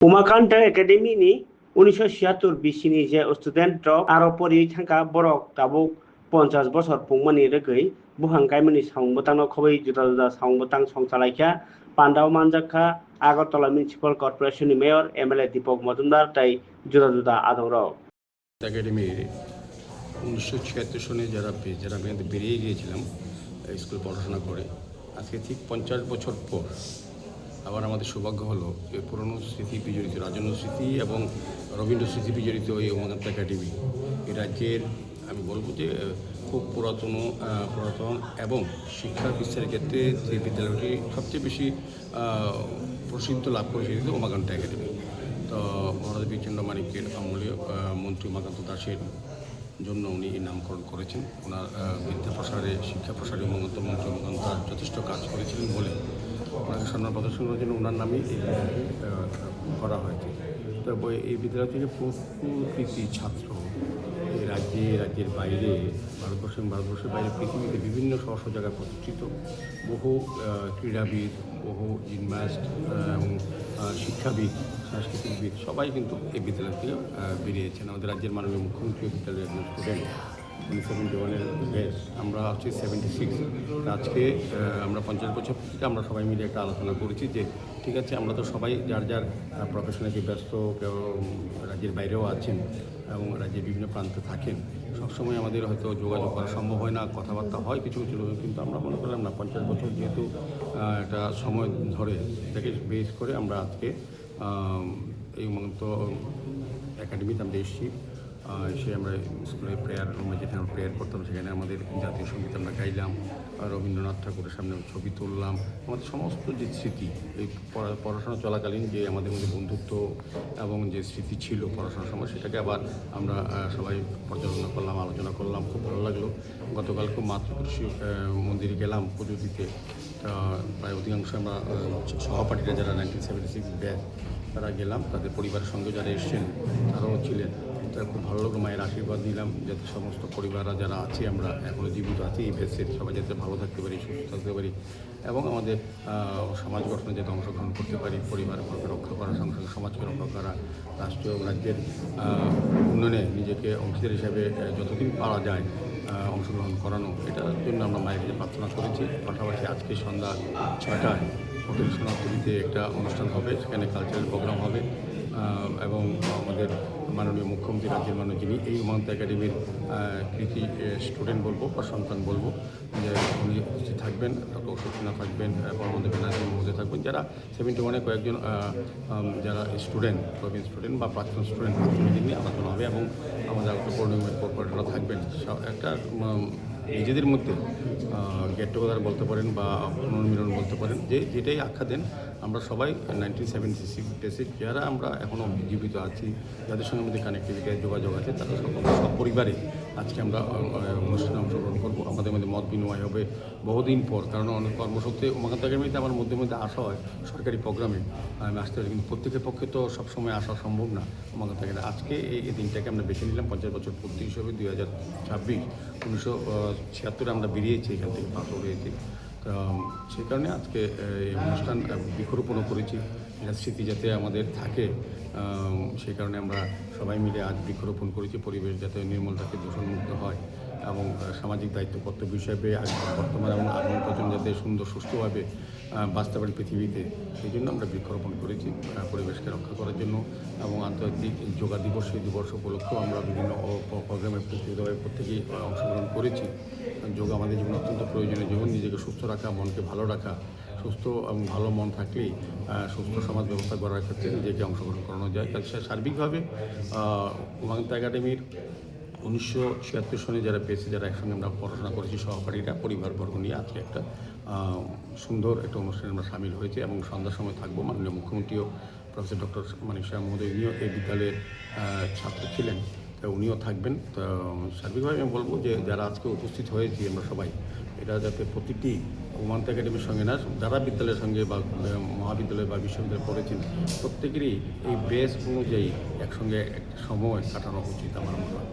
उमाकान्त एकाडेमीनि 1976 बिसिनि जे स्टुडेन्ट आरो परि थांखा बरक दाबुक 50 बছর पुंमनि रगै बुहांगायमनि सावंबोतांनो खबै जुदा जुदा सावंबोतां संसालायख्या पान्डाव मानजाखा आगरतला मिउनिसिपाल कर्पोरेशननि मेयर एमएलए दीपक मजुमदार ताई जुदा जुदा आदंरक একাডেমির 1976 সনে যারা আমি বেরিয়ে গিয়েছিলাম স্কুল পড়াশোনা করে আজকে ঠিক 50 বছর পর আবার আমাদের সৌভাগ্য হলো যে পুরনো স্মৃতি বিজড়িত রাজন্য স্মৃতি এবং রবীন্দ্র স্মৃতি বিজড়িত এই উমাকান্ত একাডেমি এই রাজ্যের আমি বলবো যে খুব পুরাতন এবং শিক্ষা বিস্তারের ক্ষেত্রে যে বিদ্যালয়টি সবচেয়ে বেশি প্রসিদ্ধ লাভ করেছে উমাকান্ত একাডেমি। তো মহারাজ বীরচন্দ্র মানিক্যের আমলীয় মন্ত্রী উমাকান্ত দাসের জন্য উনি এই নামকরণ করেছেন। ওনার বিদ্যা প্রসারে শিক্ষা প্রসারে উমাকান্ত মন্ত্রী উমাকান্ত যথেষ্ট কাজ করেছিলেন বলে ওনাকে সম্মান প্রদর্শন করার জন্য ওনার নামেই এই করা হয়েছে। তবে এই বিদ্যালয় থেকে প্রকৃতি ছাত্র এই রাজ্যের বাইরে ভারতবর্ষের বাইরে পৃথিবীতে বিভিন্ন শহর জায়গায় প্রতিষ্ঠিত বহু ক্রীড়াবিদ, বহু জিমন্যাস্ট এবং শিক্ষাবিদ, সাংস্কৃতিকবিদ সবাই কিন্তু এই বিদ্যালয় থেকে বেরিয়েছেন। আমাদের রাজ্যের মাননীয় মুখ্যমন্ত্রী বিদ্যালয়ের একজন স্টুডেন্ট 71-এর ব্যাচ, আমরা হচ্ছে 76। আজকে আমরা 50 বছর থেকে আমরা সবাই মিলে একটা আলোচনা করেছি যে ঠিক আছে, আমরা তো সবাই যার প্রফেশনে ব্যস্ত, কেউ রাজ্যের বাইরেও আছেন এবং রাজ্যের বিভিন্ন প্রান্তে থাকেন, সবসময় আমাদের হয়তো যোগাযোগ করা সম্ভব হয় না, কথাবার্তা হয় কিছু কিছু লোক, কিন্তু আমরা মনে করলাম না 50 বছর যেহেতু একটা সময় ধরে এটাকে বেস করে আমরা আজকে এই উমাকান্ত একাডেমিতে আমরা এসেছি। সে আমরা স্কুলে প্রেয়ার রুমে যেখানে প্রেয়ার করতাম সেখানে আমাদের জাতীয় সঙ্গীত আমরা গাইলাম, রবীন্দ্রনাথ ঠাকুরের সামনে ছবি তুললাম। আমাদের সমস্ত যে স্মৃতি এই পড়াশোনা চলাকালীন যে আমাদের মধ্যে বন্ধুত্ব এবং যে স্মৃতি ছিল পড়াশোনার সময়, সেটাকে আবার আমরা সবাই পর্যালোচনা করলাম, আলোচনা করলাম। খুব ভালো লাগলো। গতকাল খুব মাতৃপুরুষী মন্দিরে গেলাম পুজো দিতে। প্রায় অধিকাংশ আমরা সহপাঠীরা যারা 1976 ব্যাচ তারা গেলাম, তাদের পরিবারের সঙ্গে যারা এসেছেন তারাও ছিলেন। তারা খুব ভালো লাগলো। মায়ের আশীর্বাদ নিলাম যাতে সমস্ত পরিবাররা যারা আছে, আমরা এখনও জীবিত আছি এই বেসের, সবাই যাতে ভালো থাকতে পারি, সুস্থ থাকতে পারি এবং আমাদের সমাজ গঠনে যাতে অংশগ্রহণ করতে পারি, পরিবারকে রক্ষা করার সঙ্গে সঙ্গে সমাজকে রক্ষা করা, রাষ্ট্রীয় রাজ্যের উন্নয়নে নিজেকে অংশীদার হিসাবে যতদিন পারা যায় অংশগ্রহণ করানো, এটার জন্য আমরা মায়ের কাছে প্রার্থনা করেছি। পাশাপাশি আজকে সন্ধ্যা 6টায় হোটেল সোনারপুরিতে একটা অনুষ্ঠান হবে, সেখানে কালচারাল প্রোগ্রাম হবে এবং আমাদের মাননীয় মুখ্যমন্ত্রী রাজ্যের মাননীয় যিনি এই উমাকান্ত একাডেমির কৃতি স্টুডেন্ট বলবো বা সন্তান বলবো, যে উনি উপস্থিত থাকবেন, ডক্টর সত্যনাথ থাকবেন, পরমানন্দ ব্যানার্জির মধ্যে থাকবেন, যারা 71-এ কয়েকজন যারা স্টুডেন্ট বা প্রাক্তন স্টুডেন্ট নিয়ে আলোচনা হবে এবং আমাদের পৌর্ণিমের কর্পোরেটররা থাকবেন। একটা নিজেদের মধ্যে গেট টুগেদার বলতে পারেন বা পুনর্মিলন বলতে পারেন, যে যেটাই আখ্যা দেন, আমরা সবাই 1976 বেসিক যারা আমরা এখনও জীবিত আছি, যাদের সঙ্গে আমাদের কানেক্টিভিটি যোগাযোগ আছে, তারা সব পরিবারে আজকে আমরা অনুষ্ঠানে অংশগ্রহণ করবো। আমাদের মধ্যে মত বিনিময় হবে বহুদিন পর, কারণ অনেক কর্মসূত্রে উমাকান্ত একাডেমিতে আমার মধ্যে আসা হয় সরকারি প্রোগ্রামে আমি আসতে পারি, কিন্তু প্রত্যেকের পক্ষে তো সবসময় আসা সম্ভব না উমাকান্ত একাডেমি। আজকে এই দিনটাকে আমরা বেছে নিলাম 50 বছর পূর্তি হিসেবে। 2026 1976 আমরা বেরিয়েছি এখান থেকে, পাশ হয়েছি। তো সেই কারণে আজকে এই অনুষ্ঠান বৃক্ষরোপণও করেছি, এটা স্মৃতি যাতে আমাদের থাকে, সেই কারণে আমরা সবাই মিলে আজ বৃক্ষরোপণ করেছি। পরিবেশ যাতে নির্মল থাকে, দূষণমুক্ত হয় এবং সামাজিক দায়িত্ব কর্তব্য হিসাবে বর্তমান এবং আগামী প্রজন্ম যাতে সুন্দর সুস্থভাবে বাঁচতে পারে পৃথিবীতে, সেই জন্য আমরা বৃক্ষরোপণ করেছি পরিবেশকে রক্ষা করার জন্য। এবং আন্তর্জাতিক যোগা দিবস, এই দিবস উপলক্ষেও আমরা বিভিন্ন প্রোগ্রামে প্রত্যেকেই অংশগ্রহণ করেছি। যোগা আমাদের জীবনে অত্যন্ত প্রয়োজনীয়। জীবন নিজেকে সুস্থ রাখা, মনকে ভালো রাখা, সুস্থ এবং ভালো মন থাকলেই সুস্থ সমাজ ব্যবস্থা গড়ার ক্ষেত্রে নিজেকে অংশগ্রহণ করানো যায়। সার্বিকভাবে উমাকান্ত একাডেমির 1976 সনে যারা পেয়েছে, যারা একসঙ্গে আমরা পড়াশোনা করেছি, সহপাঠীরা পরিবারবর্গ নিয়ে আজকে একটা সুন্দর একটা অনুষ্ঠানে আমরা সামিল হয়েছে এবং সন্ধ্যার সময় থাকবো। মাননীয় মুখ্যমন্ত্রীও প্রফেসর ডক্টর মানিক সাহা মহোদয়, উনিও এই বিদ্যালয়ের ছাত্র ছিলেন, তা উনিও থাকবেন। তো সার্বিকভাবে আমি বলবো যে যারা আজকে উপস্থিত হয়েছি আমরা সবাই, এটা যাতে প্রতিটি উমাকান্ত একাডেমির সঙ্গে না, যারা বিদ্যালয়ের সঙ্গে বা মহাবিদ্যালয় বা বিশ্ববিদ্যালয়ে পড়েছেন, প্রত্যেকেরই এই বেস অনুযায়ী একসঙ্গে একটা সময় কাটানো উচিত আমার মনে হয়।